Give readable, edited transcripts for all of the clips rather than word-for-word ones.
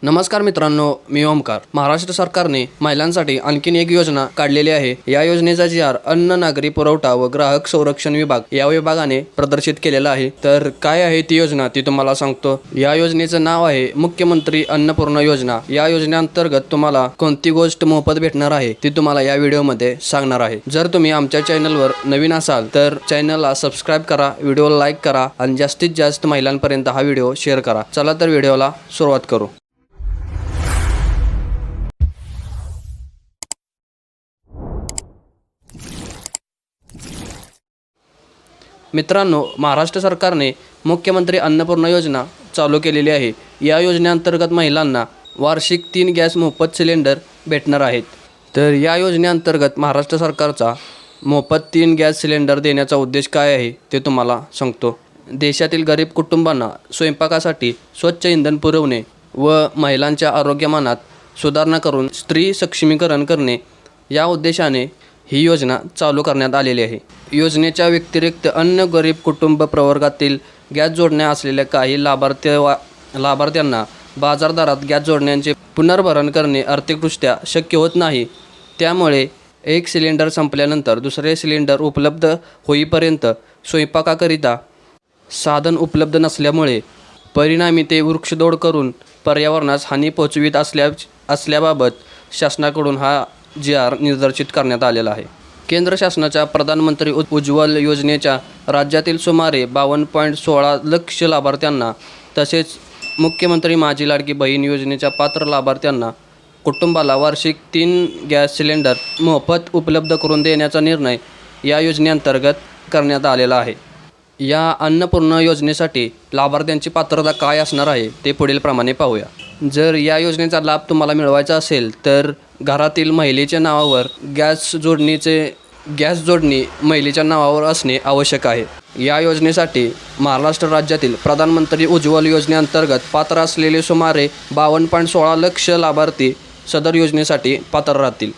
नमस्कार मित्रांनो, मी ओमकार. महाराष्ट्र सरकारने महिलांसाठी आणखीन एक योजना काढलेली आहे. या योजनेचा जी.आर. अन्न, नागरी पुरवठा व ग्राहक संरक्षण विभाग या विभागाने प्रदर्शित केलेला आहे. तर काय आहे ती योजना ती तुम्हाला सांगतो. या योजनेचं नाव आहे मुख्यमंत्री अन्नपूर्णा योजना. या योजनेअंतर्गत तुम्हाला कोणती गोष्ट मोफत भेटणार आहे ती तुम्हाला या व्हिडिओमध्ये सांगणार आहे. जर तुम्ही आमच्या चॅनलवर नवीन असाल तर चॅनलला सबस्क्राईब करा, व्हिडिओला लाईक करा आणि जास्तीत जास्त महिलांपर्यंत हा व्हिडिओ शेअर करा. चला तर व्हिडिओला सुरुवात करू. मित्रांनो, महाराष्ट्र सरकारने मुख्यमंत्री अन्नपूर्णा योजना चालू केलेली आहे. या योजनेअंतर्गत महिलांना वार्षिक 3 गॅस मोफत सिलेंडर भेटणार आहेत. तर या योजनेअंतर्गत महाराष्ट्र सरकारचा मोफत 3 गॅस सिलेंडर देण्याचा उद्देश काय आहे ते तुम्हाला सांगतो. देशातील गरीब कुटुंबांना स्वयंपाकासाठी स्वच्छ इंधन पुरवणे व महिलांच्या आरोग्यमानात सुधारणा करून स्त्री सक्षमीकरण करणे या उद्देशाने ही योजना चालू करण्यात आलेली आहे. योजनेच्या व्यतिरिक्त अन्य गरीब कुटुंब प्रवर्गातील गॅस जोडण्या असलेल्या काही लाभार्थ्यांना बाजार दरात गॅस जोडण्यांचे पुनर्भरण करणे आर्थिकदृष्ट्या शक्य होत नाही. त्यामुळे एक सिलेंडर संपल्यानंतर दुसरे सिलेंडर उपलब्ध होईपर्यंत स्वयंपाकाकरिता साधन उपलब्ध नसल्यामुळे परिणामी ते वृक्षतोड करून पर्यावरणास हानी पोहोचवित असल्याबाबत शासनाकडून हा जी.आर. निर्देशित करण्यात आलेला आहे. केंद्र शासनाच्या प्रधानमंत्री उज्ज्वल योजनेच्या राज्यातील सुमारे 52.16 लक्ष लाभार्थ्यांना तसेच मुख्यमंत्री माझी लाडकी बहीण योजनेच्या पात्र लाभार्थ्यांना कुटुंबाला वार्षिक 3 गॅस सिलेंडर मोफत उपलब्ध करून देण्याचा निर्णय या योजनेअंतर्गत करण्यात आलेला आहे. या अन्नपूर्णा योजनेसाठी लाभार्थ्यांची पात्रता काय असणार आहे ते पुढील प्रमाणे पाहूया. जर या योजनेचा लाभ तुम्हाला मिळवायचा असेल तर घरातील महिलेच्या नावावर गॅस जोडणी महिलेच्या नावावर असणे आवश्यक आहे. या योजनेसाठी महाराष्ट्र राज्यातील प्रधानमंत्री उज्ज्वल योजनेअंतर्गत पात्र असलेले सुमारे 52.16 लक्ष लाभार्थी सदर योजनेसाठी पात्र राहतील.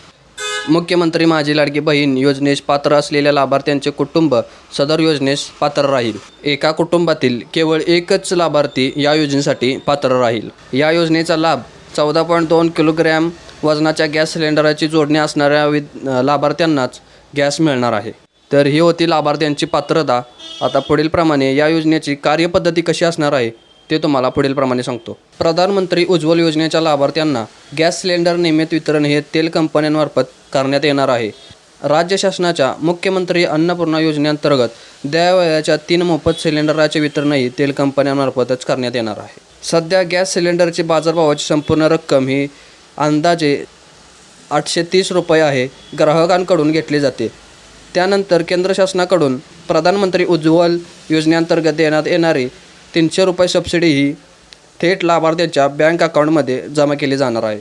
मुख्यमंत्री माझी लाडकी बहीण योजनेस पात्र असलेल्या लाभार्थ्यांचे कुटुंब सदर योजनेस पात्र राहील. एका कुटुंबातील केवळ एकच लाभार्थी या योजनेसाठी पात्र राहील. या योजनेचा लाभ 14.2 किलोग्रॅम वजनाच्या गॅस सिलेंडरची जोडणी असणाऱ्या लाभार्थ्यांनाच गॅस मिळणार आहे. तर ही होती लाभार्थ्यांची पात्रता. आता पुढीलप्रमाणे या योजनेची कार्यपद्धती कशी असणार आहे ते तुम्हाला पुढीलप्रमाणे सांगतो. प्रधानमंत्री उज्ज्वल योजनेच्या लाभार्थ्यांना गॅस सिलेंडर नियमित वितरण हे तेल कंपन्यांमार्फत करण्यात येणार आहे. राज्य शासनाच्या मुख्यमंत्री अन्नपूर्णा योजनेअंतर्गत द्यावयाच्या 3 मोफत सिलेंडरचे वितरणही तेल कंपन्यांमार्फतच करण्यात येणार आहे. सध्या गॅस सिलेंडरची बाजारभावाची संपूर्ण रक्कम ही अंदाजे 830 रुपये आहे ग्राहकांकडून घेतली जाते. त्यानंतर केंद्र शासनाकडून प्रधानमंत्री उज्ज्वल योजनेअंतर्गत देण्यात येणारी 300 रुपये सबसिडी ही थेट लाभार्थ्यांच्या बँक अकाउंटमध्ये जमा केली जाणार आहे.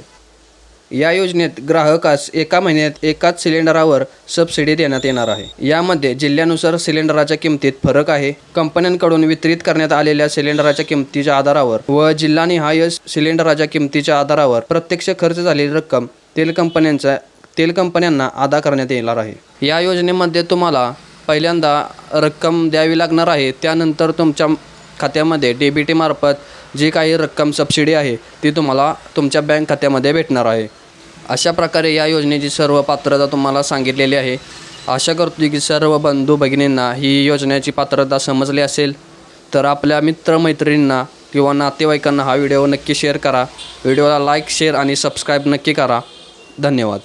या योजनेत ग्राहकास एका महिन्यात एकाच सिलेंडरवर सबसिडी देण्यात येणार आहे. यामध्ये जिल्ह्यानुसार सिलेंडरच्या किमतीत फरक आहे. कंपन्यांकडून वितरित करण्यात आलेल्या सिलेंडरच्या किमतीच्या आधारावर व जिल्हानिहाय सिलेंडरच्या किमतीच्या आधारावर प्रत्यक्ष खर्च झालेली रक्कम तेल कंपन्यांना अदा करण्यात येणार आहे. या योजनेमध्ये तुम्हाला पहिल्यांदा रक्कम द्यावी लागणार आहे. त्यानंतर तुमच्या खात्यामध्ये DBT मार्फत जी काही रक्कम सबसिडी आहे ती तुम्हाला तुमच्या बँक खात्यामध्ये भेटणार आहे. अशा प्रकारे या योजनेची सर्व पात्रता तुम्हाला सांगितलेली आहे. आशा करतो की सर्व बंधू भगिनींना ही योजनेची पात्रता समजली असेल. तर आपल्या मित्रमैत्रिणींना किंवा नातेवाईकांना हा व्हिडिओ नक्की शेअर करा. व्हिडिओला लाईक, शेअर आणि सबस्क्राईब नक्की करा. धन्यवाद.